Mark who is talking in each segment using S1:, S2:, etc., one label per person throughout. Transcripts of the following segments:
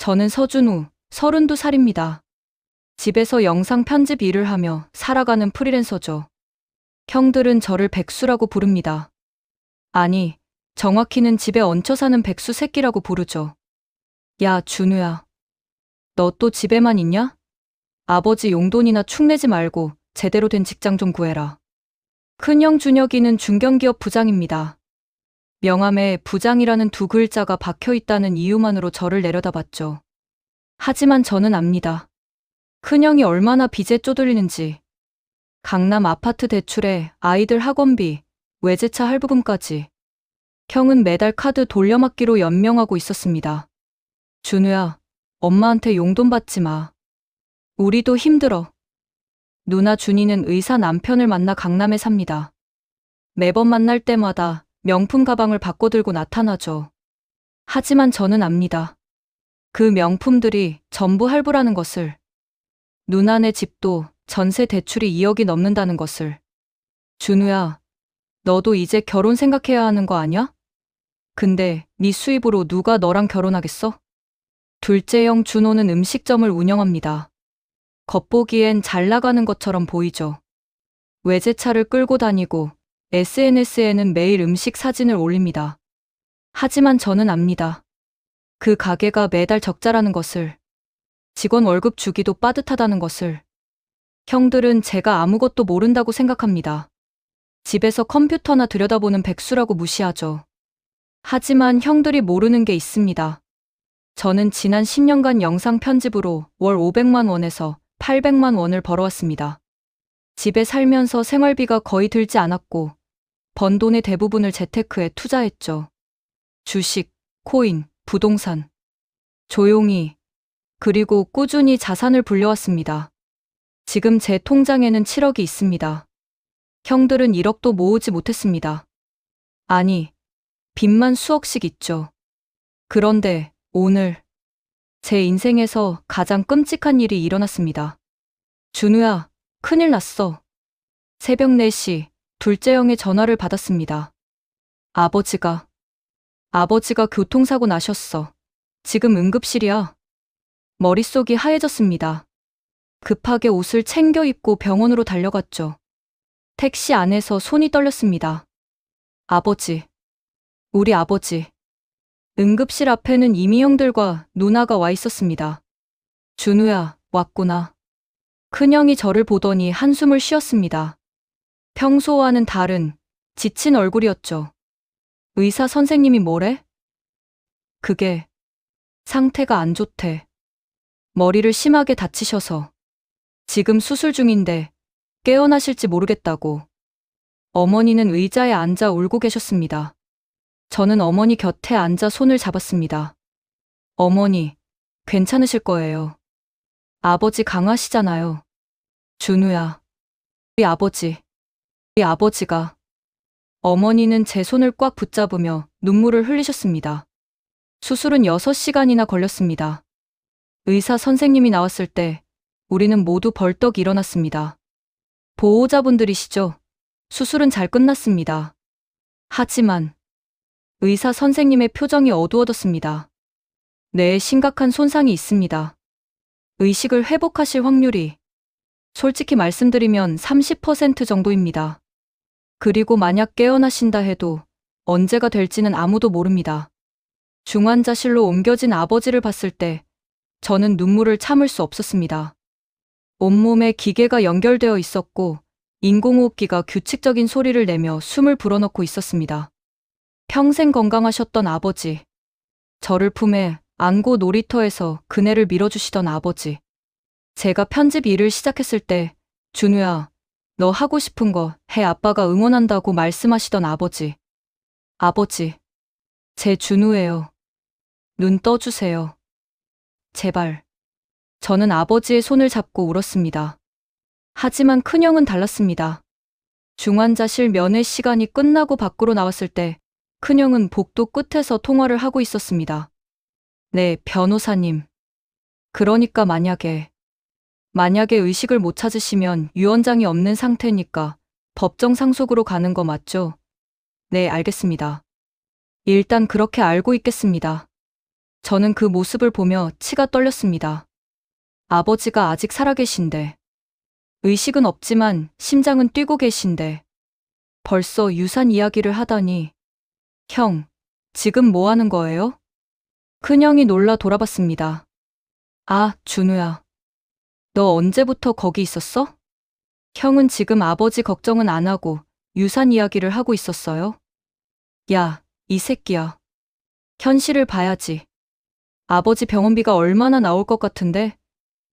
S1: 저는 서준우, 32살입니다. 집에서 영상 편집 일을 하며 살아가는 프리랜서죠. 형들은 저를 백수라고 부릅니다. 아니, 정확히는 집에 얹혀 사는 백수 새끼라고 부르죠. 야, 준우야. 너 또 집에만 있냐? 아버지 용돈이나 축내지 말고 제대로 된 직장 좀 구해라. 큰형 준혁이는 중견기업 부장입니다. 명함에 부장이라는 두 글자가 박혀 있다는 이유만으로 저를 내려다봤죠. 하지만 저는 압니다. 큰형이 얼마나 빚에 쪼들리는지. 강남 아파트 대출에 아이들 학원비, 외제차 할부금까지. 형은 매달 카드 돌려막기로 연명하고 있었습니다. 준우야, 엄마한테 용돈 받지 마. 우리도 힘들어. 누나 준이는 의사 남편을 만나 강남에 삽니다. 매번 만날 때마다 명품 가방을 바꿔 들고 나타나죠. 하지만 저는 압니다. 그 명품들이 전부 할부라는 것을. 누나네 집도 전세 대출이 2억이 넘는다는 것을. 준우야, 너도 이제 결혼 생각해야 하는 거 아냐? 근데 네 수입으로 누가 너랑 결혼하겠어? 둘째 형 준호는 음식점을 운영합니다. 겉보기엔 잘 나가는 것처럼 보이죠. 외제차를 끌고 다니고 SNS에는 매일 음식 사진을 올립니다. 하지만 저는 압니다. 그 가게가 매달 적자라는 것을. 직원 월급 주기도 빠듯하다는 것을. 형들은 제가 아무것도 모른다고 생각합니다. 집에서 컴퓨터나 들여다보는 백수라고 무시하죠. 하지만 형들이 모르는 게 있습니다. 저는 지난 10년간 영상 편집으로 월 500만 원에서 800만 원을 벌어왔습니다. 집에 살면서 생활비가 거의 들지 않았고 번 돈의 대부분을 재테크에 투자했죠. 주식, 코인, 부동산. 조용히, 그리고 꾸준히 자산을 불려왔습니다. 지금 제 통장에는 7억이 있습니다. 형들은 1억도 모으지 못했습니다. 아니, 빚만 수억씩 있죠. 그런데 오늘 제 인생에서 가장 끔찍한 일이 일어났습니다. 준우야, 큰일 났어. 새벽 4시 둘째 형의 전화를 받았습니다. 아버지가 교통사고 나셨어. 지금 응급실이야. 머릿속이 하얘졌습니다. 급하게 옷을 챙겨 입고 병원으로 달려갔죠. 택시 안에서 손이 떨렸습니다. 우리 아버지. 응급실 앞에는 이미 형들과 누나가 와 있었습니다. 준우야, 왔구나. 큰형이 저를 보더니 한숨을 쉬었습니다. 평소와는 다른 지친 얼굴이었죠. 의사 선생님이 뭐래? 그게 상태가 안 좋대. 머리를 심하게 다치셔서 지금 수술 중인데 깨어나실지 모르겠다고. 어머니는 의자에 앉아 울고 계셨습니다. 저는 어머니 곁에 앉아 손을 잡았습니다. 어머니, 괜찮으실 거예요. 아버지 강하시잖아요. 준우야, 우리 아버지가. 어머니는 제 손을 꽉 붙잡으며 눈물을 흘리셨습니다. 수술은 6시간이나 걸렸습니다. 의사 선생님이 나왔을 때 우리는 모두 벌떡 일어났습니다. 보호자분들이시죠? 수술은 잘 끝났습니다. 하지만 의사 선생님의 표정이 어두워졌습니다. 뇌에 심각한 손상이 있습니다. 의식을 회복하실 확률이 솔직히 말씀드리면 30% 정도입니다. 그리고 만약 깨어나신다 해도 언제가 될지는 아무도 모릅니다. 중환자실로 옮겨진 아버지를 봤을 때 저는 눈물을 참을 수 없었습니다. 온몸에 기계가 연결되어 있었고 인공호흡기가 규칙적인 소리를 내며 숨을 불어넣고 있었습니다. 평생 건강하셨던 아버지. 저를 품에 안고 놀이터에서 그네를 밀어주시던 아버지. 제가 편집 일을 시작했을 때 준우야, 너 하고 싶은 거 해 아빠가 응원한다고 말씀하시던 아버지. 제 준우예요. 눈 떠주세요. 제발. 저는 아버지의 손을 잡고 울었습니다. 하지만 큰형은 달랐습니다. 중환자실 면회 시간이 끝나고 밖으로 나왔을 때 큰형은 복도 끝에서 통화를 하고 있었습니다. 네, 변호사님. 그러니까 만약에 의식을 못 찾으시면 유언장이 없는 상태니까 법정 상속으로 가는 거 맞죠? 네, 알겠습니다. 일단 그렇게 알고 있겠습니다. 저는 그 모습을 보며 치가 떨렸습니다. 아버지가 아직 살아계신데, 의식은 없지만 심장은 뛰고 계신데, 벌써 유산 이야기를 하다니. 형, 지금 뭐 하는 거예요? 큰형이 놀라 돌아봤습니다. 아, 준우야. 너 언제부터 거기 있었어? 형은 지금 아버지 걱정은 안 하고 유산 이야기를 하고 있었어요. 야, 이 새끼야. 현실을 봐야지. 아버지 병원비가 얼마나 나올 것 같은데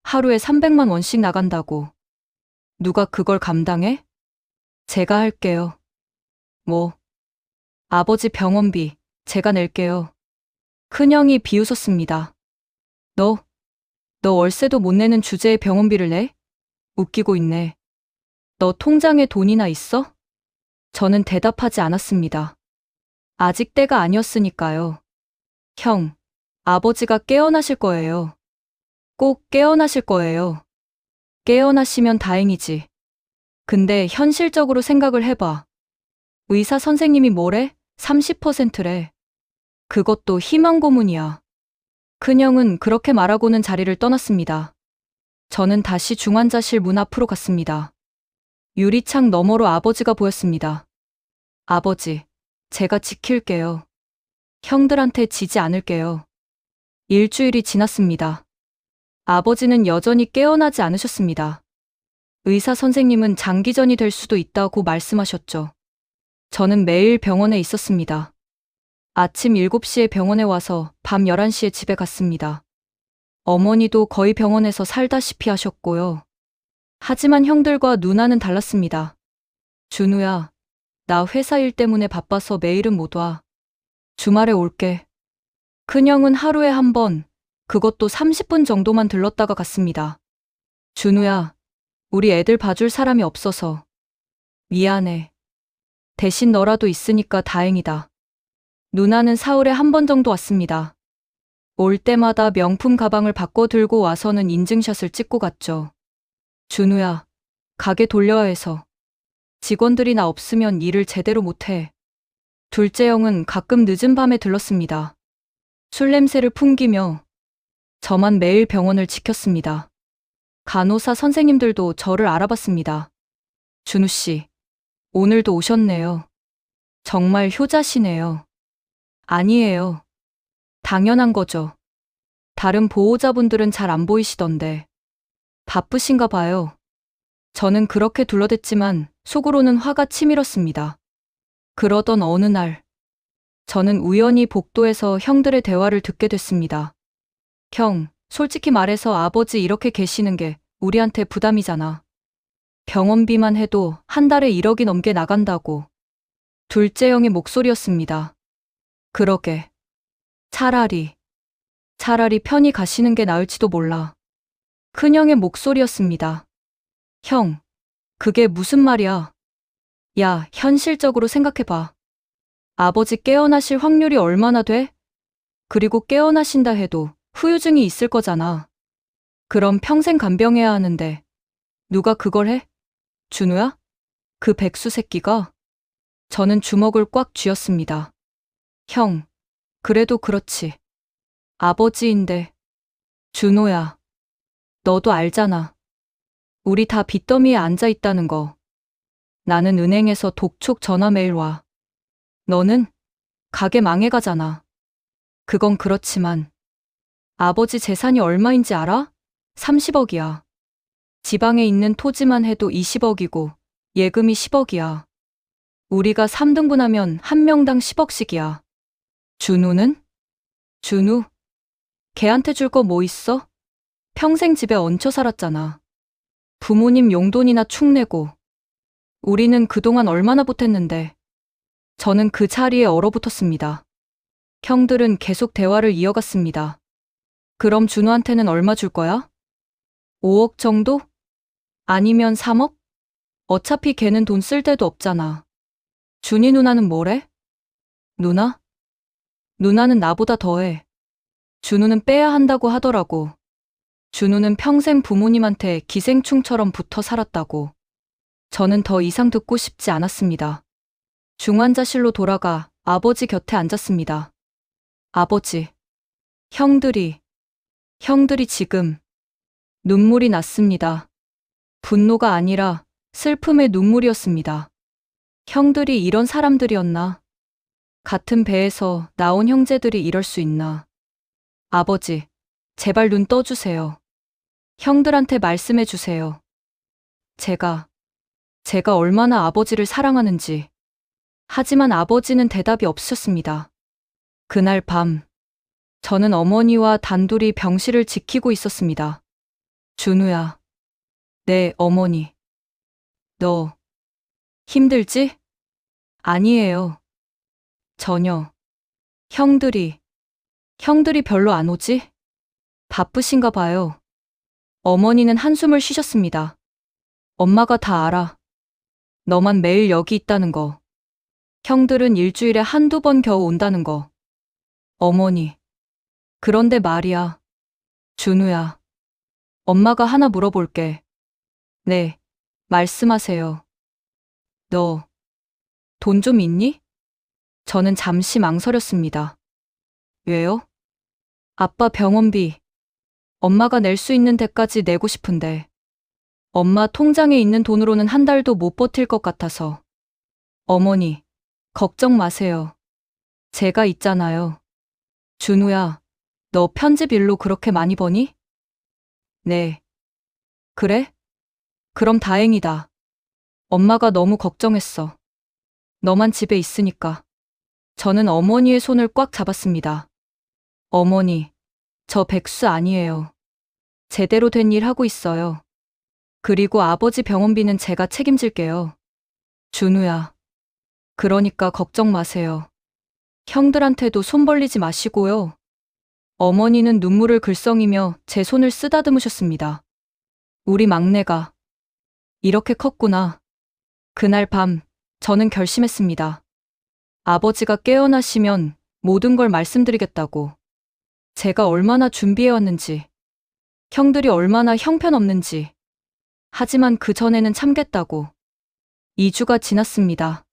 S1: 하루에 300만 원씩 나간다고. 누가 그걸 감당해? 제가 할게요. 뭐? 아버지 병원비 제가 낼게요. 큰형이 비웃었습니다. 너 월세도 못 내는 주제에 병원비를 내? 웃기고 있네. 너 통장에 돈이나 있어? 저는 대답하지 않았습니다. 아직 때가 아니었으니까요. 형, 아버지가 깨어나실 거예요. 꼭 깨어나실 거예요. 깨어나시면 다행이지. 근데 현실적으로 생각을 해봐. 의사 선생님이 뭐래? 30%래. 그것도 희망 고문이야. 큰형은 그렇게 말하고는 자리를 떠났습니다. 저는 다시 중환자실 문 앞으로 갔습니다. 유리창 너머로 아버지가 보였습니다. 아버지, 제가 지킬게요. 형들한테 지지 않을게요. 일주일이 지났습니다. 아버지는 여전히 깨어나지 않으셨습니다. 의사 선생님은 장기전이 될 수도 있다고 말씀하셨죠. 저는 매일 병원에 있었습니다. 아침 7시에 병원에 와서 밤 11시에 집에 갔습니다. 어머니도 거의 병원에서 살다시피 하셨고요. 하지만 형들과 누나는 달랐습니다. 준우야, 나 회사 일 때문에 바빠서 매일은 못 와. 주말에 올게. 큰형은 하루에 한 번, 그것도 30분 정도만 들렀다가 갔습니다. 준우야, 우리 애들 봐줄 사람이 없어서. 미안해. 대신 너라도 있으니까 다행이다. 누나는 사흘에 한 번 정도 왔습니다. 올 때마다 명품 가방을 바꿔 들고 와서는 인증샷을 찍고 갔죠. 준우야, 가게 돌려야 해서. 직원들이 나 없으면 일을 제대로 못해. 둘째 형은 가끔 늦은 밤에 들렀습니다. 술 냄새를 풍기며 저만 매일 병원을 지켰습니다. 간호사 선생님들도 저를 알아봤습니다. 준우 씨, 오늘도 오셨네요. 정말 효자시네요. 아니에요. 당연한 거죠. 다른 보호자분들은 잘 안 보이시던데. 바쁘신가 봐요. 저는 그렇게 둘러댔지만 속으로는 화가 치밀었습니다. 그러던 어느 날, 저는 우연히 복도에서 형들의 대화를 듣게 됐습니다. 형, 솔직히 말해서 아버지 이렇게 계시는 게 우리한테 부담이잖아. 병원비만 해도 한 달에 1억이 넘게 나간다고. 둘째 형의 목소리였습니다. 그러게. 차라리 편히 가시는 게 나을지도 몰라. 큰형의 목소리였습니다. 형, 그게 무슨 말이야? 야, 현실적으로 생각해봐. 아버지 깨어나실 확률이 얼마나 돼? 그리고 깨어나신다 해도 후유증이 있을 거잖아. 그럼 평생 간병해야 하는데 누가 그걸 해? 준우야? 그 백수 새끼가? 저는 주먹을 꽉 쥐었습니다. 형, 그래도 그렇지. 아버지인데. 준호야, 너도 알잖아. 우리 다 빚더미에 앉아 있다는 거. 나는 은행에서 독촉 전화 매일 와. 너는 가게 망해가잖아. 그건 그렇지만 아버지 재산이 얼마인지 알아? 30억이야. 지방에 있는 토지만 해도 20억이고 예금이 10억이야. 우리가 3등분하면 한 명당 10억씩이야. 준우는? 준우? 걔한테 줄 거 뭐 있어? 평생 집에 얹혀 살았잖아. 부모님 용돈이나 축 내고. 우리는 그동안 얼마나 보탰는데. 저는 그 자리에 얼어붙었습니다. 형들은 계속 대화를 이어갔습니다. 그럼 준우한테는 얼마 줄 거야? 5억 정도? 아니면 3억? 어차피 걔는 돈 쓸 데도 없잖아. 준이 누나는 뭐래? 누나? 누나는 나보다 더해. 준우는 빼야 한다고 하더라고. 준우는 평생 부모님한테 기생충처럼 붙어 살았다고. 저는 더 이상 듣고 싶지 않았습니다. 중환자실로 돌아가 아버지 곁에 앉았습니다. 아버지, 형들이 지금 눈물이 났습니다. 분노가 아니라 슬픔의 눈물이었습니다. 형들이 이런 사람들이었나? 같은 배에서 나온 형제들이 이럴 수 있나? 아버지, 제발 눈 떠주세요. 형들한테 말씀해 주세요. 제가 얼마나 아버지를 사랑하는지. 하지만 아버지는 대답이 없으셨습니다. 그날 밤, 저는 어머니와 단둘이 병실을 지키고 있었습니다. 준우야, 네, 어머니. 너 힘들지? 아니에요. 전혀. 형들이 별로 안 오지? 바쁘신가 봐요. 어머니는 한숨을 쉬셨습니다. 엄마가 다 알아. 너만 매일 여기 있다는 거. 형들은 일주일에 한두 번 겨우 온다는 거. 어머니. 그런데 말이야. 준우야. 엄마가 하나 물어볼게. 네, 말씀하세요. 너 돈 좀 있니? 저는 잠시 망설였습니다. 왜요? 아빠 병원비. 엄마가 낼 수 있는 데까지 내고 싶은데. 엄마 통장에 있는 돈으로는 한 달도 못 버틸 것 같아서. 어머니, 걱정 마세요. 제가 있잖아요. 준우야, 너 편집 일로 그렇게 많이 버니? 네. 그래? 그럼 다행이다. 엄마가 너무 걱정했어. 너만 집에 있으니까. 저는 어머니의 손을 꽉 잡았습니다. 어머니, 저 백수 아니에요. 제대로 된 일 하고 있어요. 그리고 아버지 병원비는 제가 책임질게요. 준우야. 그러니까 걱정 마세요. 형들한테도 손 벌리지 마시고요. 어머니는 눈물을 글썽이며 제 손을 쓰다듬으셨습니다. 우리 막내가 이렇게 컸구나. 그날 밤, 저는 결심했습니다. 아버지가 깨어나시면 모든 걸 말씀드리겠다고. 제가 얼마나 준비해왔는지, 형들이 얼마나 형편없는지. 하지만 그 전에는 참겠다고. 2주가 지났습니다.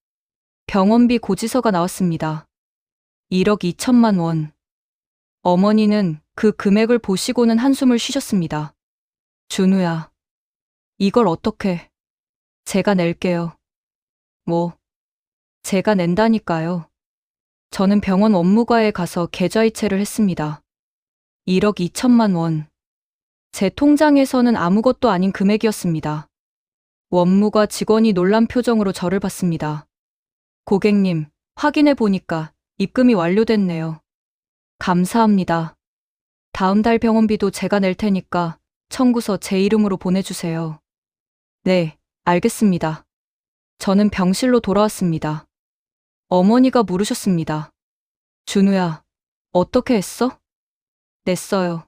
S1: 병원비 고지서가 나왔습니다. 1억 2천만 원. 어머니는 그 금액을 보시고는 한숨을 쉬셨습니다. 준우야, 이걸 어떻게? 제가 낼게요. 뭐? 제가 낸다니까요. 저는 병원 업무과에 가서 계좌이체를 했습니다. 1억 2천만 원. 제 통장에서는 아무것도 아닌 금액이었습니다. 원무과 직원이 놀란 표정으로 저를 봤습니다. 고객님, 확인해 보니까 입금이 완료됐네요. 감사합니다. 다음 달 병원비도 제가 낼 테니까 청구서 제 이름으로 보내주세요. 네, 알겠습니다. 저는 병실로 돌아왔습니다. 어머니가 물으셨습니다. 준우야, 어떻게 했어? 냈어요.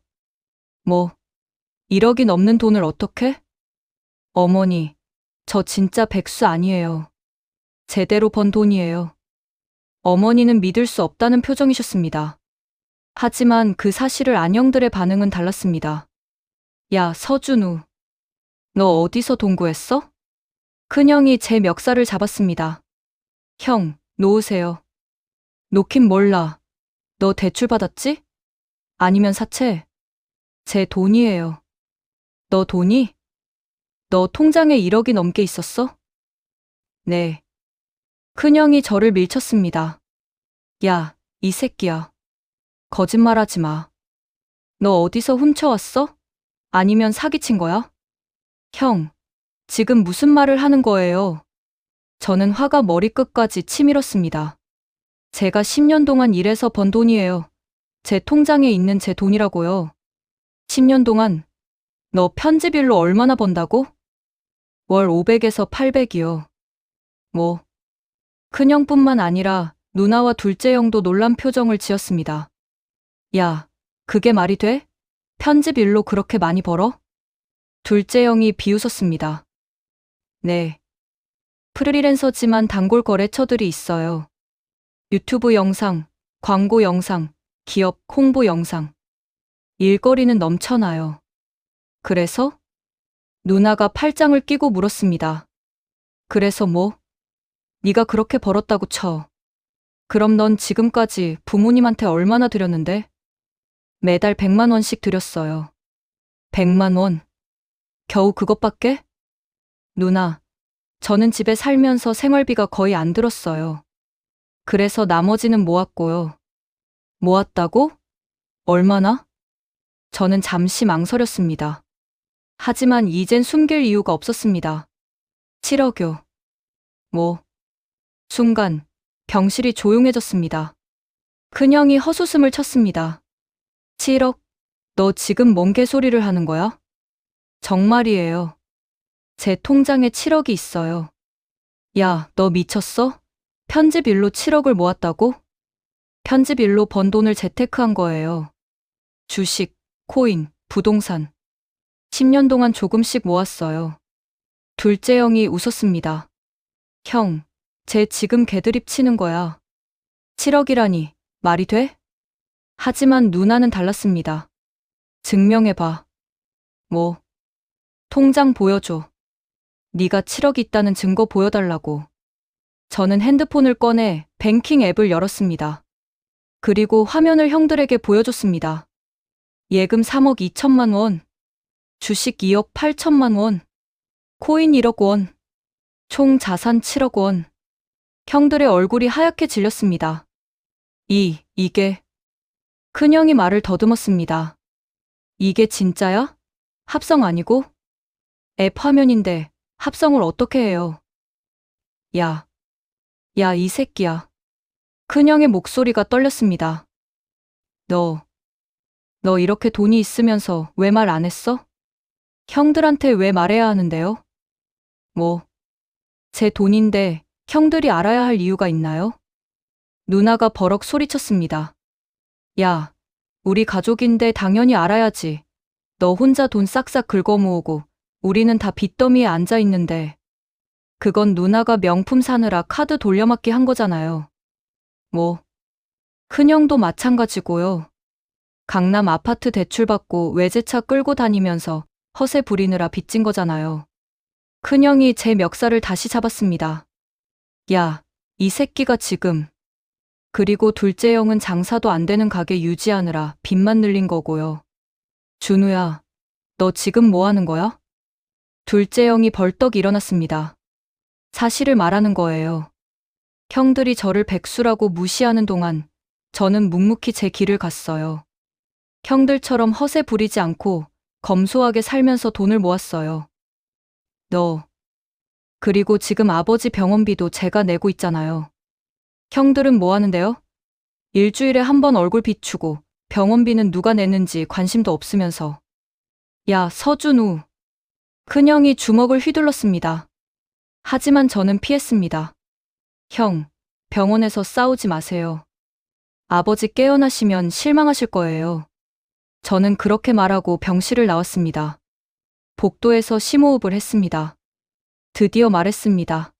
S1: 뭐, 1억이 넘는 돈을 어떻게? 어머니, 저 진짜 백수 아니에요. 제대로 번 돈이에요. 어머니는 믿을 수 없다는 표정이셨습니다. 하지만 그 사실을 안 형들의 반응은 달랐습니다. 야, 서준우. 너 어디서 돈 구했어? 큰형이 제 멱살을 잡았습니다. 형, 놓으세요. 놓긴 몰라. 너 대출 받았지? 아니면 사채? 제 돈이에요. 너 돈이? 너 통장에 1억이 넘게 있었어? 네. 큰형이 저를 밀쳤습니다. 야, 이 새끼야. 거짓말하지 마. 너 어디서 훔쳐왔어? 아니면 사기친 거야? 형, 지금 무슨 말을 하는 거예요? 저는 화가 머리끝까지 치밀었습니다. 제가 10년 동안 일해서 번 돈이에요. 제 통장에 있는 제 돈이라고요. 10년 동안 너 편집일로 얼마나 번다고? 월 500에서 800이요. 뭐? 큰형뿐만 아니라 누나와 둘째 형도 놀란 표정을 지었습니다. 야, 그게 말이 돼? 편집 일로 그렇게 많이 벌어? 둘째 형이 비웃었습니다. 네. 프리랜서지만 단골 거래처들이 있어요. 유튜브 영상, 광고 영상, 기업 홍보 영상. 일거리는 넘쳐나요. 그래서? 누나가 팔짱을 끼고 물었습니다. 그래서 뭐? 네가 그렇게 벌었다고 쳐. 그럼 넌 지금까지 부모님한테 얼마나 드렸는데? 매달 100만 원씩 드렸어요. 100만 원? 겨우 그것밖에? 누나, 저는 집에 살면서 생활비가 거의 안 들었어요. 그래서 나머지는 모았고요. 모았다고? 얼마나? 저는 잠시 망설였습니다. 하지만 이젠 숨길 이유가 없었습니다. 7억요. 뭐? 순간 병실이 조용해졌습니다. 큰형이 헛웃음을 쳤습니다. 7억? 너 지금 뭔 개소리를 하는 거야? 정말이에요. 제 통장에 7억이 있어요. 야, 너 미쳤어? 편집 일로 7억을 모았다고? 편집 일로 번 돈을 재테크한 거예요. 주식, 코인, 부동산. 10년 동안 조금씩 모았어요. 둘째 형이 웃었습니다. 형, 쟤 지금 개드립 치는 거야. 7억이라니, 말이 돼? 하지만 누나는 달랐습니다. 증명해봐. 뭐? 통장 보여줘. 네가 7억 있다는 증거 보여달라고. 저는 핸드폰을 꺼내 뱅킹 앱을 열었습니다. 그리고 화면을 형들에게 보여줬습니다. 예금 3억 2천만 원, 주식 2억 8천만 원, 코인 1억 원, 총 자산 7억 원. 형들의 얼굴이 하얗게 질렸습니다. 이게. 큰형이 말을 더듬었습니다. 이게 진짜야? 합성 아니고? 앱 화면인데 합성을 어떻게 해요? 야, 이 새끼야. 큰형의 목소리가 떨렸습니다. 너 이렇게 돈이 있으면서 왜 말 안 했어? 형들한테 왜 말해야 하는데요? 뭐, 제 돈인데 형들이 알아야 할 이유가 있나요? 누나가 버럭 소리쳤습니다. 야, 우리 가족인데 당연히 알아야지. 너 혼자 돈 싹싹 긁어모으고 우리는 다 빚더미에 앉아 있는데. 그건 누나가 명품 사느라 카드 돌려막기 한 거잖아요. 뭐, 큰형도 마찬가지고요. 강남 아파트 대출받고 외제차 끌고 다니면서 허세 부리느라 빚진 거잖아요. 큰형이 제 멱살을 다시 잡았습니다. 야, 이 새끼가 지금. 그리고 둘째 형은 장사도 안 되는 가게 유지하느라 빚만 늘린 거고요. 준우야, 너 지금 뭐 하는 거야? 둘째 형이 벌떡 일어났습니다. 사실을 말하는 거예요. 형들이 저를 백수라고 무시하는 동안 저는 묵묵히 제 길을 갔어요. 형들처럼 허세 부리지 않고 검소하게 살면서 돈을 모았어요. 그리고 지금 아버지 병원비도 제가 내고 있잖아요. 형들은 뭐 하는데요? 일주일에 한 번 얼굴 비추고 병원비는 누가 내는지 관심도 없으면서. 야, 서준우. 큰형이 주먹을 휘둘렀습니다. 하지만 저는 피했습니다. 형, 병원에서 싸우지 마세요. 아버지 깨어나시면 실망하실 거예요. 저는 그렇게 말하고 병실을 나왔습니다. 복도에서 심호흡을 했습니다. 드디어 말했습니다.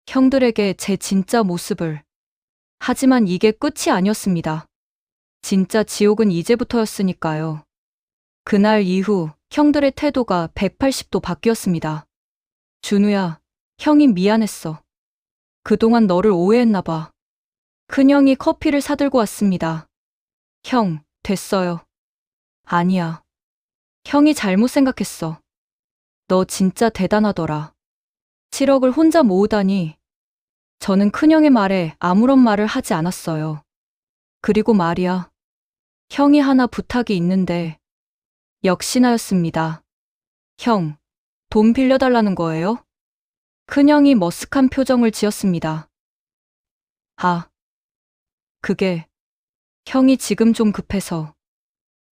S1: 형들에게 제 진짜 모습을. 하지만 이게 끝이 아니었습니다. 진짜 지옥은 이제부터였으니까요. 그날 이후 형들의 태도가 180도 바뀌었습니다. 준우야, 형이 미안했어. 그동안 너를 오해했나 봐. 큰형이 커피를 사들고 왔습니다. 형, 됐어요. 아니야. 형이 잘못 생각했어. 너 진짜 대단하더라. 7억을 혼자 모으다니. 저는 큰형의 말에 아무런 말을 하지 않았어요. 그리고 말이야. 형이 하나 부탁이 있는데. 역시나였습니다. 형, 돈 빌려달라는 거예요? 큰형이 머쓱한 표정을 지었습니다. 아, 그게 형이 지금 좀 급해서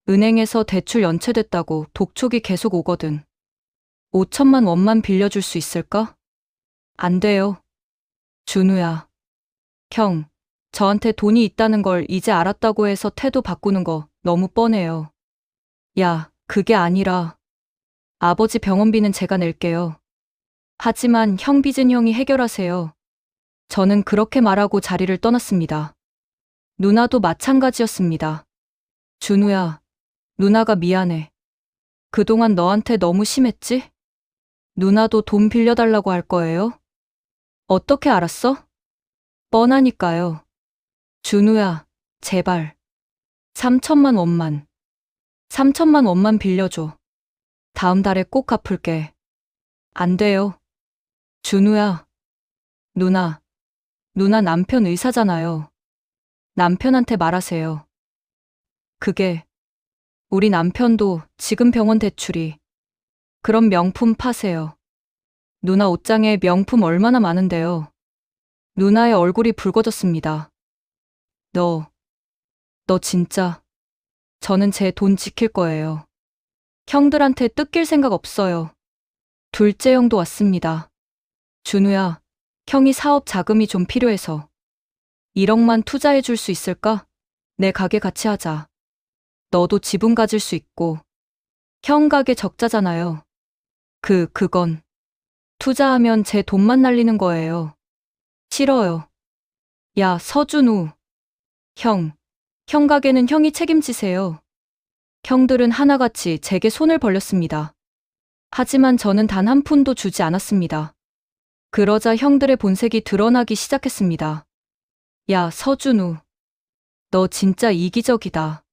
S1: 은행에서 대출 연체됐다고 독촉이 계속 오거든. 5천만 원만 빌려줄 수 있을까? 안 돼요. 준우야. 형, 저한테 돈이 있다는 걸 이제 알았다고 해서 태도 바꾸는 거 너무 뻔해요. 야, 그게 아니라 아버지 병원비는 제가 낼게요. 하지만 형 빚은 형이 해결하세요. 저는 그렇게 말하고 자리를 떠났습니다. 누나도 마찬가지였습니다. 준우야, 누나가 미안해. 그동안 너한테 너무 심했지? 누나도 돈 빌려달라고 할 거예요? 어떻게 알았어? 뻔하니까요. 준우야, 제발. 3천만 원만. 3천만 원만 빌려줘. 다음 달에 꼭 갚을게. 안 돼요. 준우야. 누나. 누나 남편 의사잖아요. 남편한테 말하세요. 그게 우리 남편도 지금 병원 대출이. 그럼 명품 파세요. 누나 옷장에 명품 얼마나 많은데요. 누나의 얼굴이 붉어졌습니다. 너 진짜. 저는 제 돈 지킬 거예요. 형들한테 뜯길 생각 없어요. 둘째 형도 왔습니다. 준우야, 형이 사업 자금이 좀 필요해서 1억만 투자해 줄 수 있을까? 내 가게 같이 하자. 너도 지분 가질 수 있고. 형 가게 적자잖아요. 그건. 투자하면 제 돈만 날리는 거예요. 싫어요. 야, 서준우. 형 가게는 형이 책임지세요. 형들은 하나같이 제게 손을 벌렸습니다. 하지만 저는 단 한 푼도 주지 않았습니다. 그러자 형들의 본색이 드러나기 시작했습니다. 야, 서준우. 너 진짜 이기적이다.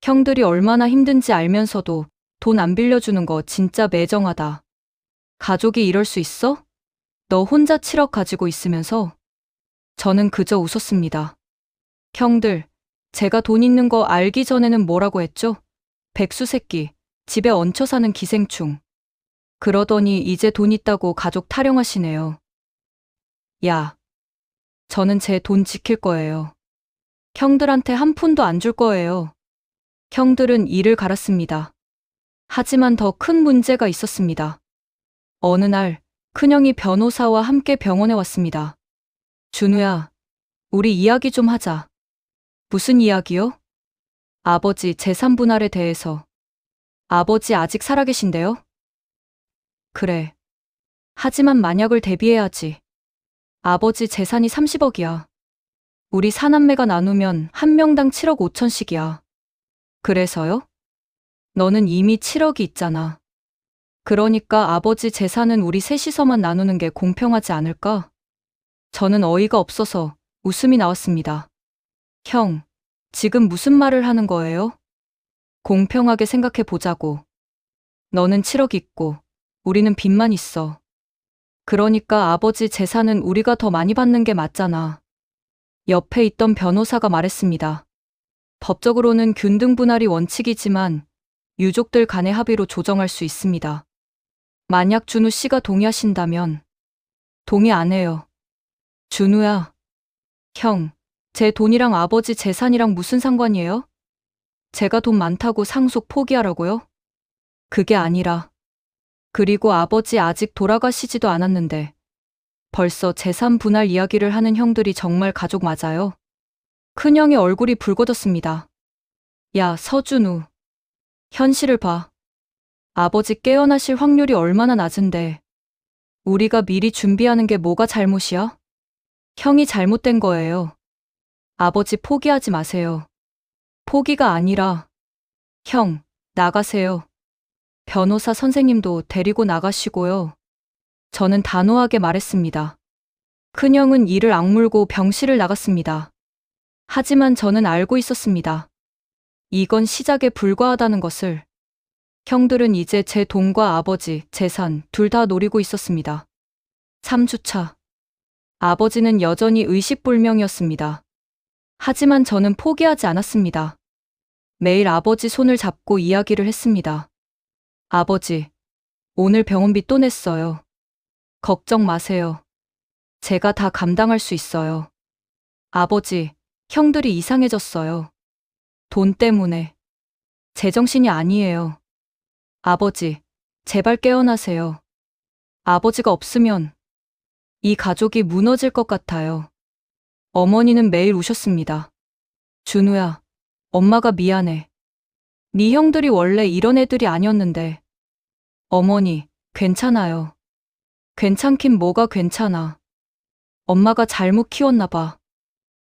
S1: 형들이 얼마나 힘든지 알면서도 돈 안 빌려주는 거 진짜 매정하다. 가족이 이럴 수 있어? 너 혼자 7억 가지고 있으면서? 저는 그저 웃었습니다. 형들, 제가 돈 있는 거 알기 전에는 뭐라고 했죠? 백수 새끼, 집에 얹혀 사는 기생충. 그러더니 이제 돈 있다고 가족 타령하시네요. 야, 저는 제 돈 지킬 거예요. 형들한테 한 푼도 안 줄 거예요. 형들은 이를 갈았습니다. 하지만 더 큰 문제가 있었습니다. 어느 날, 큰형이 변호사와 함께 병원에 왔습니다. 준우야, 우리 이야기 좀 하자. 무슨 이야기요? 아버지 재산 분할에 대해서. 아버지 아직 살아계신데요? 그래. 하지만 만약을 대비해야지. 아버지 재산이 30억이야. 우리 사남매가 나누면 한 명당 7억 5천씩이야. 그래서요? 너는 이미 7억이 있잖아. 그러니까 아버지 재산은 우리 셋이서만 나누는 게 공평하지 않을까? 저는 어이가 없어서 웃음이 나왔습니다. 형, 지금 무슨 말을 하는 거예요? 공평하게 생각해 보자고. 너는 7억 있고, 우리는 빚만 있어. 그러니까 아버지 재산은 우리가 더 많이 받는 게 맞잖아. 옆에 있던 변호사가 말했습니다. 법적으로는 균등 분할이 원칙이지만 유족들 간의 합의로 조정할 수 있습니다. 만약 준우 씨가 동의하신다면. 동의 안 해요. 준우야. 형, 제 돈이랑 아버지 재산이랑 무슨 상관이에요? 제가 돈 많다고 상속 포기하라고요? 그게 아니라. 그리고 아버지 아직 돌아가시지도 않았는데 벌써 재산 분할 이야기를 하는 형들이 정말 가족 맞아요? 큰형의 얼굴이 붉어졌습니다. 야, 서준우. 현실을 봐. 아버지 깨어나실 확률이 얼마나 낮은데 우리가 미리 준비하는 게 뭐가 잘못이야? 형이 잘못된 거예요. 아버지 포기하지 마세요. 포기가 아니라. 형, 나가세요. 변호사 선생님도 데리고 나가시고요. 저는 단호하게 말했습니다. 큰형은 이를 악물고 병실을 나갔습니다. 하지만 저는 알고 있었습니다. 이건 시작에 불과하다는 것을. 형들은 이제 제 돈과 아버지, 재산 둘 다 노리고 있었습니다. 3주차. 아버지는 여전히 의식불명이었습니다. 하지만 저는 포기하지 않았습니다. 매일 아버지 손을 잡고 이야기를 했습니다. 아버지, 오늘 병원비 또 냈어요. 걱정 마세요. 제가 다 감당할 수 있어요. 아버지, 형들이 이상해졌어요. 돈 때문에. 제정신이 아니에요. 아버지, 제발 깨어나세요. 아버지가 없으면 이 가족이 무너질 것 같아요. 어머니는 매일 우셨습니다. 준우야, 엄마가 미안해. 네 형들이 원래 이런 애들이 아니었는데. 어머니, 괜찮아요. 괜찮긴 뭐가 괜찮아. 엄마가 잘못 키웠나 봐.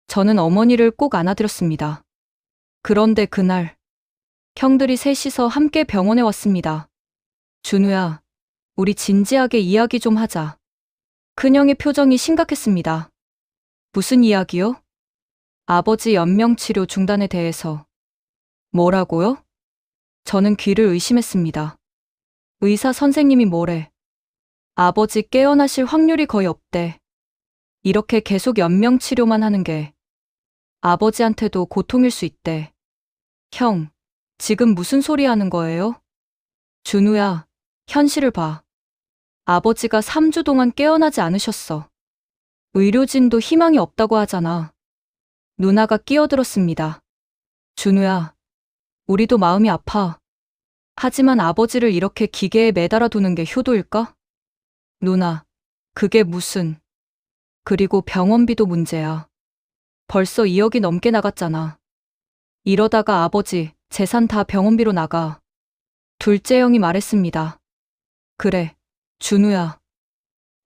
S1: 저는 어머니를 꼭 안아드렸습니다. 그런데 그날, 형들이 셋이서 함께 병원에 왔습니다. 준우야, 우리 진지하게 이야기 좀 하자. 큰형의 표정이 심각했습니다. 무슨 이야기요? 아버지 연명치료 중단에 대해서. 뭐라고요? 저는 귀를 의심했습니다. 의사 선생님이 뭐래? 아버지 깨어나실 확률이 거의 없대. 이렇게 계속 연명 치료만 하는 게 아버지한테도 고통일 수 있대. 형, 지금 무슨 소리 하는 거예요? 준우야, 현실을 봐. 아버지가 3주 동안 깨어나지 않으셨어. 의료진도 희망이 없다고 하잖아. 누나가 끼어들었습니다. 준우야, 우리도 마음이 아파. 하지만 아버지를 이렇게 기계에 매달아 두는 게 효도일까? 누나, 그게 무슨. 그리고 병원비도 문제야. 벌써 2억이 넘게 나갔잖아. 이러다가 아버지 재산 다 병원비로 나가. 둘째 형이 말했습니다. 그래, 준우야.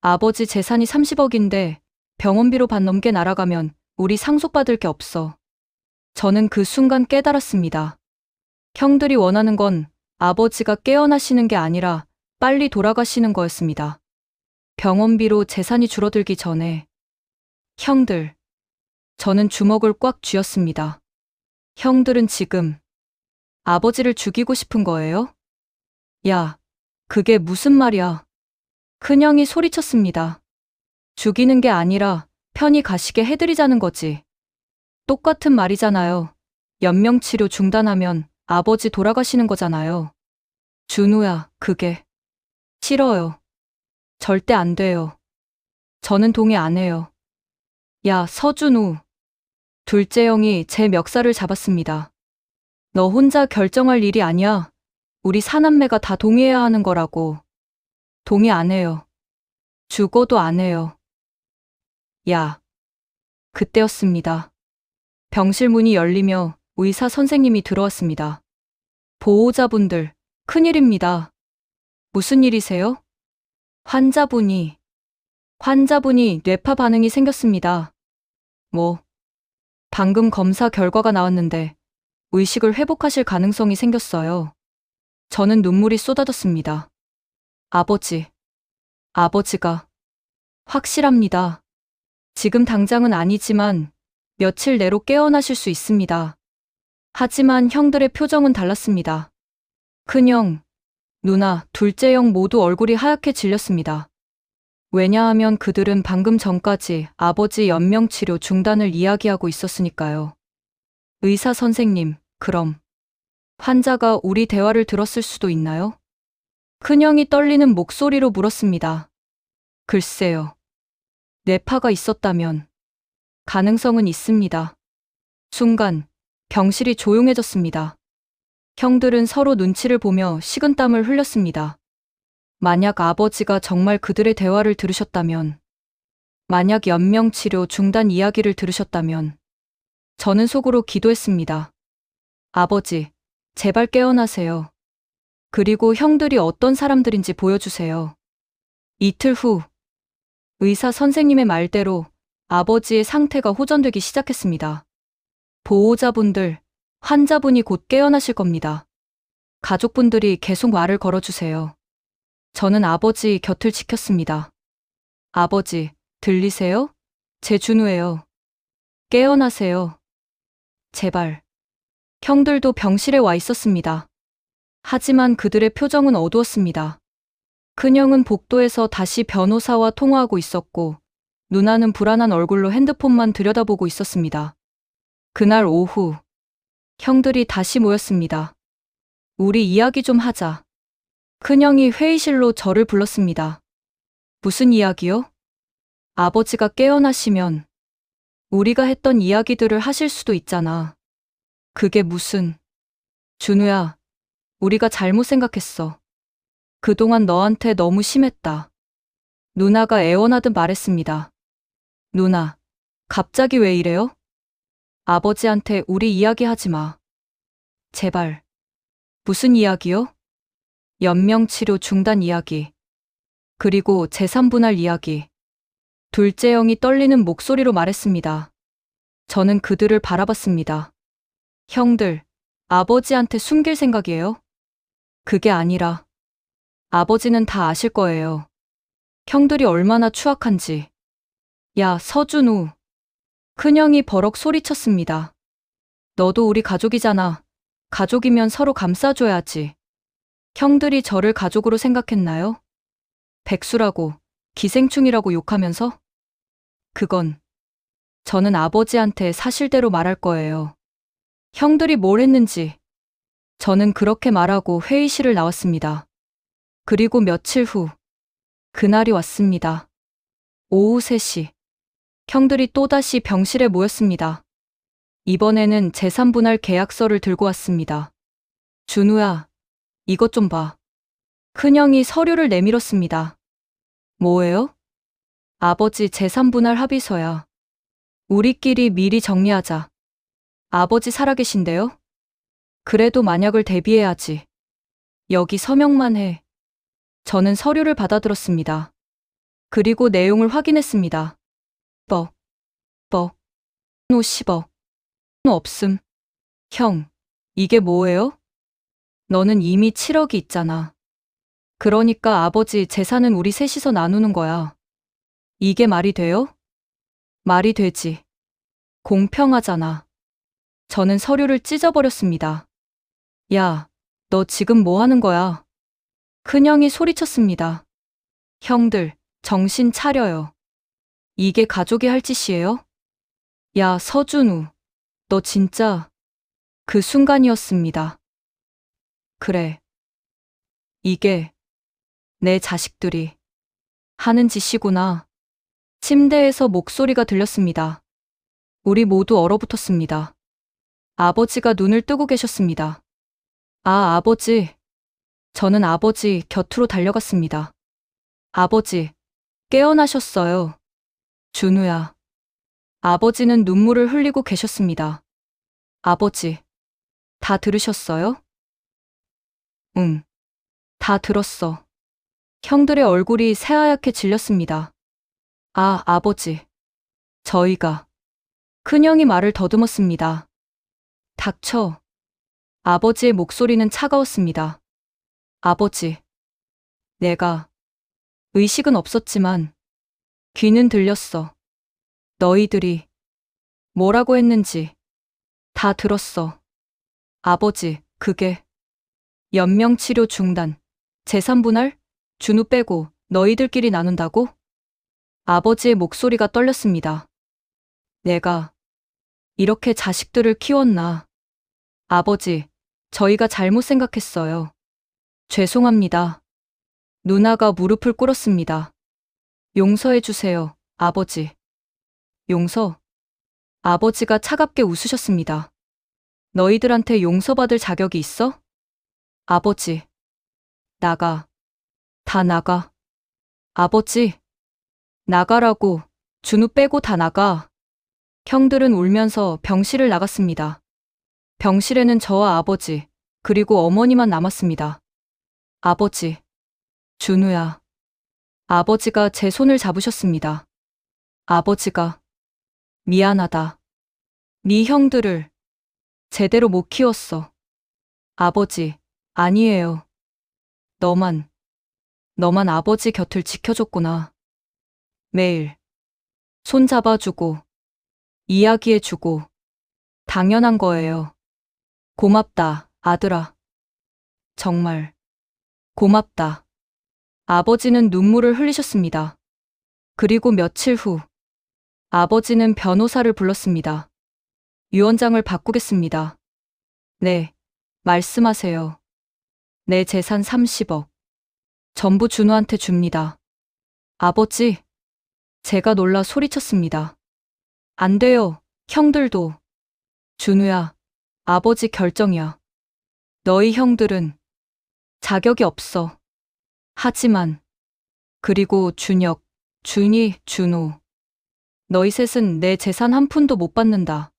S1: 아버지 재산이 30억인데 병원비로 반 넘게 날아가면 우리 상속받을 게 없어. 저는 그 순간 깨달았습니다. 형들이 원하는 건 아버지가 깨어나시는 게 아니라 빨리 돌아가시는 거였습니다. 병원비로 재산이 줄어들기 전에. 형들. 저는 주먹을 꽉 쥐었습니다. 형들은 지금 아버지를 죽이고 싶은 거예요? 야, 그게 무슨 말이야? 큰형이 소리쳤습니다. 죽이는 게 아니라 편히 가시게 해드리자는 거지. 똑같은 말이잖아요. 연명치료 중단하면 아버지 돌아가시는 거잖아요. 준우야, 그게. 싫어요. 절대 안 돼요. 저는 동의 안 해요. 야, 서준우. 둘째 형이 제 멱살을 잡았습니다. 너 혼자 결정할 일이 아니야. 우리 사남매가 다 동의해야 하는 거라고. 동의 안 해요. 죽어도 안 해요. 야. 그때였습니다. 병실 문이 열리며 의사 선생님이 들어왔습니다. 보호자분들, 큰일입니다. 무슨 일이세요? 환자분이 뇌파 반응이 생겼습니다. 뭐, 방금 검사 결과가 나왔는데 의식을 회복하실 가능성이 생겼어요. 저는 눈물이 쏟아졌습니다. 아버지가 확실합니다. 지금 당장은 아니지만 며칠 내로 깨어나실 수 있습니다. 하지만 형들의 표정은 달랐습니다. 큰형, 누나, 둘째 형 모두 얼굴이 하얗게 질렸습니다. 왜냐하면 그들은 방금 전까지 아버지 연명치료 중단을 이야기하고 있었으니까요. 의사 선생님, 그럼 환자가 우리 대화를 들었을 수도 있나요? 큰형이 떨리는 목소리로 물었습니다. 글쎄요. 뇌파가 있었다면 가능성은 있습니다. 순간 병실이 조용해졌습니다. 형들은 서로 눈치를 보며 식은땀을 흘렸습니다. 만약 아버지가 정말 그들의 대화를 들으셨다면, 만약 연명치료 중단 이야기를 들으셨다면, 저는 속으로 기도했습니다. 아버지, 제발 깨어나세요. 그리고 형들이 어떤 사람들인지 보여주세요. 이틀 후, 의사 선생님의 말대로 아버지의 상태가 호전되기 시작했습니다. 보호자분들, 환자분이 곧 깨어나실 겁니다. 가족분들이 계속 말을 걸어주세요. 저는 아버지 곁을 지켰습니다. 아버지, 들리세요? 제 준우예요. 깨어나세요. 제발. 형들도 병실에 와 있었습니다. 하지만 그들의 표정은 어두웠습니다. 큰형은 복도에서 다시 변호사와 통화하고 있었고, 누나는 불안한 얼굴로 핸드폰만 들여다보고 있었습니다. 그날 오후, 형들이 다시 모였습니다. 우리 이야기 좀 하자. 큰형이 회의실로 저를 불렀습니다. 무슨 이야기요? 아버지가 깨어나시면 우리가 했던 이야기들을 하실 수도 있잖아. 그게 무슨. 준우야, 우리가 잘못 생각했어. 그동안 너한테 너무 심했다. 누나가 애원하듯 말했습니다. 누나, 갑자기 왜 이래요? 아버지한테 우리 이야기 하지 마. 제발. 무슨 이야기요? 연명치료 중단 이야기. 그리고 재산 분할 이야기. 둘째 형이 떨리는 목소리로 말했습니다. 저는 그들을 바라봤습니다. 형들, 아버지한테 숨길 생각이에요? 그게 아니라 아버지는 다 아실 거예요. 형들이 얼마나 추악한지. 야, 서준우. 큰형이 버럭 소리쳤습니다. 너도 우리 가족이잖아. 가족이면 서로 감싸줘야지. 형들이 저를 가족으로 생각했나요? 백수라고, 기생충이라고 욕하면서? 그건 저는 아버지한테 사실대로 말할 거예요. 형들이 뭘 했는지. 저는 그렇게 말하고 회의실을 나왔습니다. 그리고 며칠 후, 그날이 왔습니다. 오후 3시. 형들이 또다시 병실에 모였습니다. 이번에는 재산분할 계약서를 들고 왔습니다. 준우야, 이것 좀 봐. 큰형이 서류를 내밀었습니다. 뭐예요? 아버지 재산분할 합의서야. 우리끼리 미리 정리하자. 아버지 살아계신데요? 그래도 만약을 대비해야지. 여기 서명만 해. 저는 서류를 받아들었습니다. 그리고 내용을 확인했습니다. 50억. 없음. 형, 이게 뭐예요? 너는 이미 7억이 있잖아. 그러니까 아버지 재산은 우리 셋이서 나누는 거야. 이게 말이 돼요? 말이 되지. 공평하잖아. 저는 서류를 찢어버렸습니다. 야, 너 지금 뭐 하는 거야? 큰형이 소리쳤습니다. 형들, 정신 차려요. 이게 가족이 할 짓이에요? 야, 서준우, 너 진짜... 그 순간이었습니다. 그래. 이게 내 자식들이 하는 짓이구나. 침대에서 목소리가 들렸습니다. 우리 모두 얼어붙었습니다. 아버지가 눈을 뜨고 계셨습니다. 아, 아버지. 저는 아버지 곁으로 달려갔습니다. 아버지, 깨어나셨어요. 준우야. 아버지는 눈물을 흘리고 계셨습니다. 아버지, 다 들으셨어요? 응, 다 들었어. 형들의 얼굴이 새하얗게 질렸습니다. 아, 아버지. 저희가. 큰형이 말을 더듬었습니다. 닥쳐. 아버지의 목소리는 차가웠습니다. 아버지. 내가. 의식은 없었지만 귀는 들렸어. 너희들이 뭐라고 했는지 다 들었어. 아버지, 그게 연명치료 중단, 재산분할, 준우 빼고 너희들끼리 나눈다고? 아버지의 목소리가 떨렸습니다. 내가 이렇게 자식들을 키웠나. 아버지, 저희가 잘못 생각했어요. 죄송합니다. 누나가 무릎을 꿇었습니다. 용서해 주세요, 아버지. 용서? 아버지가 차갑게 웃으셨습니다. 너희들한테 용서받을 자격이 있어? 아버지. 나가. 다 나가. 아버지. 나가라고. 준우 빼고 다 나가. 형들은 울면서 병실을 나갔습니다. 병실에는 저와 아버지, 그리고 어머니만 남았습니다. 아버지. 준우야. 아버지가 제 손을 잡으셨습니다. 아버지가. 미안하다. 네 형들을 제대로 못 키웠어. 아버지, 아니에요. 너만 아버지 곁을 지켜줬구나. 매일 손 잡아주고 이야기해주고 당연한 거예요. 고맙다, 아들아. 정말 고맙다. 아버지는 눈물을 흘리셨습니다. 그리고 며칠 후 아버지는 변호사를 불렀습니다. 유언장을 바꾸겠습니다. 네, 말씀하세요. 내 재산 30억. 전부 준우한테 줍니다. 아버지, 제가 놀라 소리쳤습니다. 안 돼요, 형들도. 준우야, 아버지 결정이야. 너희 형들은 자격이 없어. 하지만, 그리고 준혁, 준이, 준우. 너희 셋은 내 재산 한 푼도 못 받는다.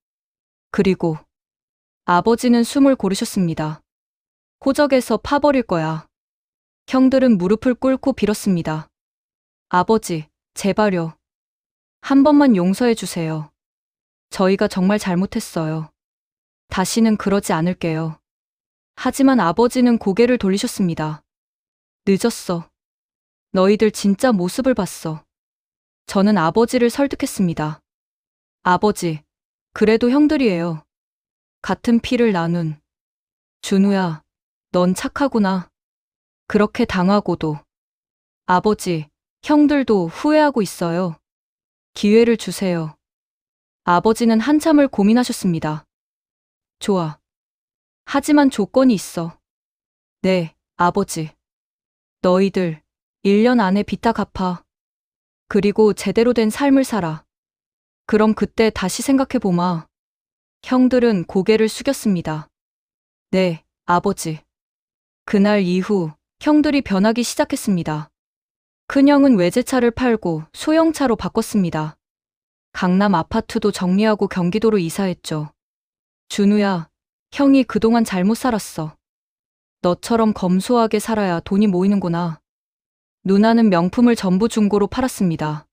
S1: 그리고 아버지는 숨을 고르셨습니다. 호적에서 파버릴 거야. 형들은 무릎을 꿇고 빌었습니다. 아버지, 제발요. 한 번만 용서해 주세요. 저희가 정말 잘못했어요. 다시는 그러지 않을게요. 하지만 아버지는 고개를 돌리셨습니다. 늦었어. 너희들 진짜 모습을 봤어. 저는 아버지를 설득했습니다. 아버지, 그래도 형들이에요. 같은 피를 나눈. 준우야, 넌 착하구나. 그렇게 당하고도. 아버지, 형들도 후회하고 있어요. 기회를 주세요. 아버지는 한참을 고민하셨습니다. 좋아. 하지만 조건이 있어. 네, 아버지. 너희들 1년 안에 빚 다 갚아. 그리고 제대로 된 삶을 살아. 그럼 그때 다시 생각해보마. 형들은 고개를 숙였습니다. 네, 아버지. 그날 이후 형들이 변하기 시작했습니다. 큰형은 외제차를 팔고 소형차로 바꿨습니다. 강남 아파트도 정리하고 경기도로 이사했죠. 준우야, 형이 그동안 잘못 살았어. 너처럼 검소하게 살아야 돈이 모이는구나. 누나는 명품을 전부 중고로 팔았습니다.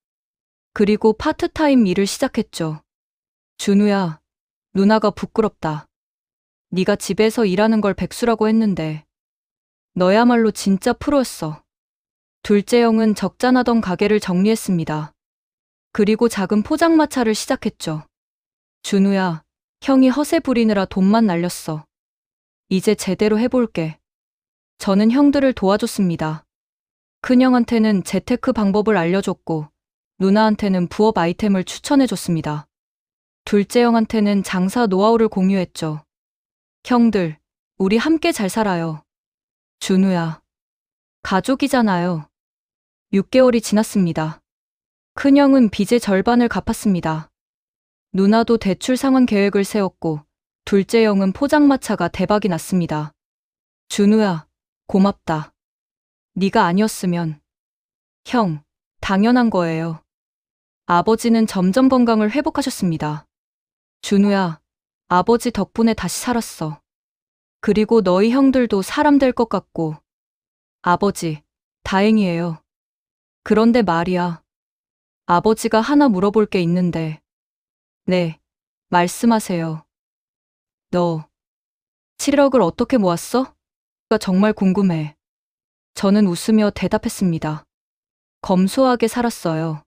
S1: 그리고 파트타임 일을 시작했죠. 준우야, 누나가 부끄럽다. 네가 집에서 일하는 걸 백수라고 했는데 너야말로 진짜 프로였어. 둘째 형은 적자나던 가게를 정리했습니다. 그리고 작은 포장마차를 시작했죠. 준우야, 형이 허세 부리느라 돈만 날렸어. 이제 제대로 해볼게. 저는 형들을 도와줬습니다. 큰형한테는 재테크 방법을 알려줬고 누나한테는 부업 아이템을 추천해줬습니다. 둘째 형한테는 장사 노하우를 공유했죠. 형들, 우리 함께 잘 살아요. 준우야, 가족이잖아요. 6개월이 지났습니다. 큰형은 빚의 절반을 갚았습니다. 누나도 대출 상환 계획을 세웠고 둘째 형은 포장마차가 대박이 났습니다. 준우야, 고맙다. 네가 아니었으면. 형, 당연한 거예요. 아버지는 점점 건강을 회복하셨습니다. 준우야, 아버지 덕분에 다시 살았어. 그리고 너희 형들도 사람 될 것 같고. 아버지, 다행이에요. 그런데 말이야. 아버지가 하나 물어볼 게 있는데. 네, 말씀하세요. 너 7억을 어떻게 모았어? 가 정말 궁금해. 저는 웃으며 대답했습니다. 검소하게 살았어요.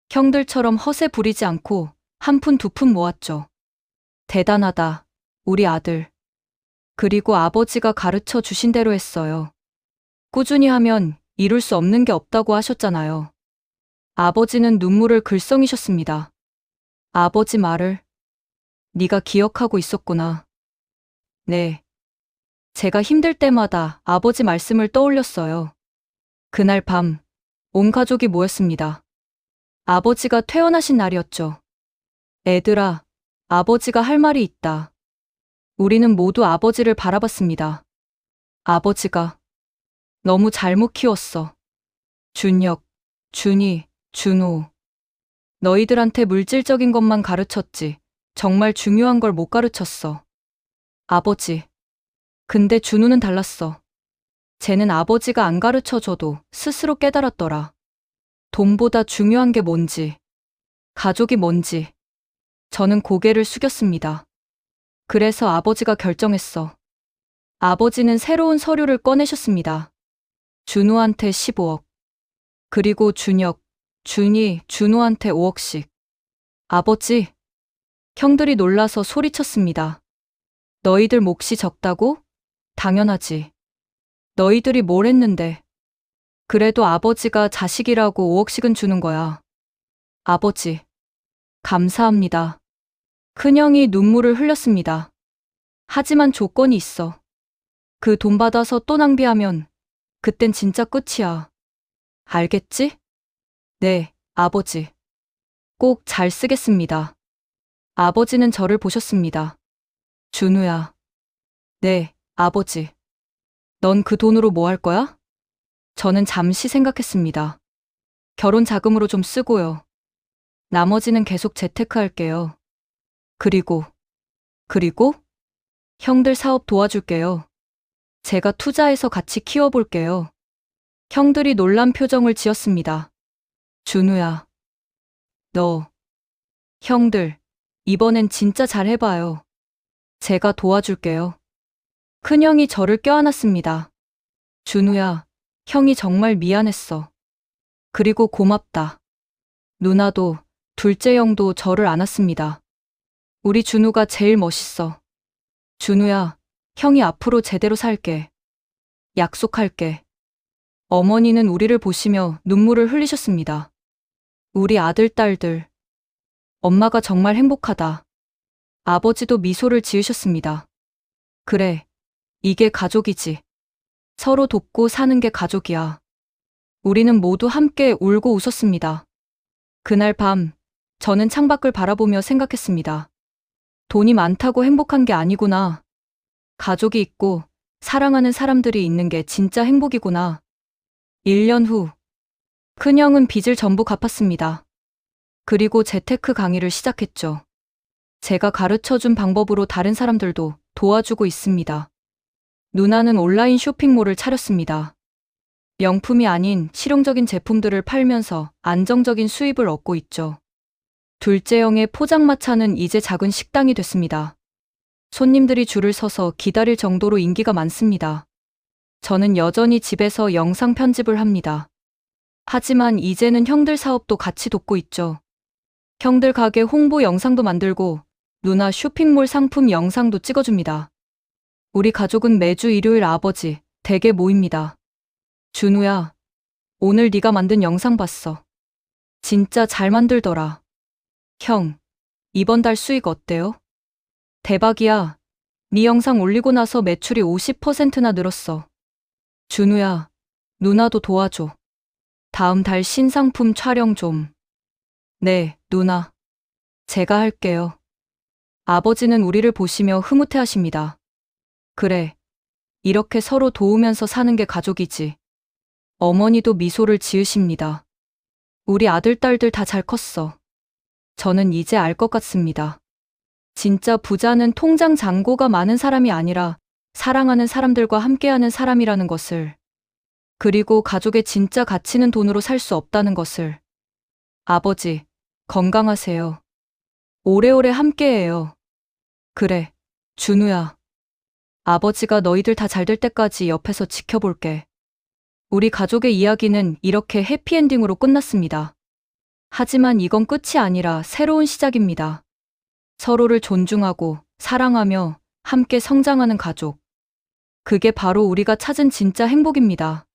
S1: 형들처럼 허세 부리지 않고 한 푼 두 푼 모았죠. 대단하다, 우리 아들. 그리고 아버지가 가르쳐 주신 대로 했어요. 꾸준히 하면 이룰 수 없는 게 없다고 하셨잖아요. 아버지는 눈물을 글썽이셨습니다. 아버지 말을 네가 기억하고 있었구나. 네. 제가 힘들 때마다 아버지 말씀을 떠올렸어요. 그날 밤, 온 가족이 모였습니다. 아버지가 퇴원하신 날이었죠. 애들아, 아버지가 할 말이 있다. 우리는 모두 아버지를 바라봤습니다. 아버지가 너무 잘못 키웠어. 준혁, 준희, 준호. 너희들한테 물질적인 것만 가르쳤지. 정말 중요한 걸 못 가르쳤어. 아버지. 근데 준우는 달랐어. 쟤는 아버지가 안 가르쳐줘도 스스로 깨달았더라. 돈보다 중요한 게 뭔지, 가족이 뭔지. 저는 고개를 숙였습니다. 그래서 아버지가 결정했어. 아버지는 새로운 서류를 꺼내셨습니다. 준우한테 15억. 그리고 준혁, 준희, 준우한테 5억씩. 아버지. 형들이 놀라서 소리쳤습니다. 너희들 몫이 적다고? 당연하지. 너희들이 뭘 했는데. 그래도 아버지가 자식이라고 5억씩은 주는 거야. 아버지. 감사합니다. 큰형이 눈물을 흘렸습니다. 하지만 조건이 있어. 그 돈 받아서 또 낭비하면 그땐 진짜 끝이야. 알겠지? 네, 아버지. 꼭 잘 쓰겠습니다. 아버지는 저를 보셨습니다. 준우야. 네, 아버지. 넌 그 돈으로 뭐 할 거야? 저는 잠시 생각했습니다. 결혼 자금으로 좀 쓰고요. 나머지는 계속 재테크 할게요. 그리고 형들 사업 도와줄게요. 제가 투자해서 같이 키워볼게요. 형들이 놀란 표정을 지었습니다. 준우야. 너. 형들, 이번엔 진짜 잘 해봐요. 제가 도와줄게요. 큰형이 저를 껴안았습니다. 준우야, 형이 정말 미안했어. 그리고 고맙다. 누나도, 둘째 형도 저를 안았습니다. 우리 준우가 제일 멋있어. 준우야, 형이 앞으로 제대로 살게. 약속할게. 어머니는 우리를 보시며 눈물을 흘리셨습니다. 우리 아들, 딸들. 엄마가 정말 행복하다. 아버지도 미소를 지으셨습니다. 그래, 이게 가족이지. 서로 돕고 사는 게 가족이야. 우리는 모두 함께 울고 웃었습니다. 그날 밤, 저는 창밖을 바라보며 생각했습니다. 돈이 많다고 행복한 게 아니구나. 가족이 있고 사랑하는 사람들이 있는 게 진짜 행복이구나. 1년 후, 큰형은 빚을 전부 갚았습니다. 그리고 재테크 강의를 시작했죠. 제가 가르쳐준 방법으로 다른 사람들도 도와주고 있습니다. 누나는 온라인 쇼핑몰을 차렸습니다. 명품이 아닌 실용적인 제품들을 팔면서 안정적인 수입을 얻고 있죠. 둘째 형의 포장마차는 이제 작은 식당이 됐습니다. 손님들이 줄을 서서 기다릴 정도로 인기가 많습니다. 저는 여전히 집에서 영상 편집을 합니다. 하지만 이제는 형들 사업도 같이 돕고 있죠. 형들 가게 홍보 영상도 만들고 누나 쇼핑몰 상품 영상도 찍어줍니다. 우리 가족은 매주 일요일 아버지 댁에 모입니다. 준우야, 오늘 네가 만든 영상 봤어. 진짜 잘 만들더라. 형, 이번 달 수익 어때요? 대박이야. 네 영상 올리고 나서 매출이 50%나 늘었어. 준우야, 누나도 도와줘. 다음 달 신상품 촬영 좀. 네, 누나. 제가 할게요. 아버지는 우리를 보시며 흐뭇해하십니다. 그래, 이렇게 서로 도우면서 사는 게 가족이지. 어머니도 미소를 지으십니다. 우리 아들, 딸들 다 잘 컸어. 저는 이제 알 것 같습니다. 진짜 부자는 통장 잔고가 많은 사람이 아니라 사랑하는 사람들과 함께하는 사람이라는 것을, 그리고 가족의 진짜 가치는 돈으로 살 수 없다는 것을. 아버지, 건강하세요. 오래오래 함께해요. 그래, 준우야. 아버지가 너희들 다 잘 될 때까지 옆에서 지켜볼게. 우리 가족의 이야기는 이렇게 해피엔딩으로 끝났습니다. 하지만 이건 끝이 아니라 새로운 시작입니다. 서로를 존중하고 사랑하며 함께 성장하는 가족. 그게 바로 우리가 찾은 진짜 행복입니다.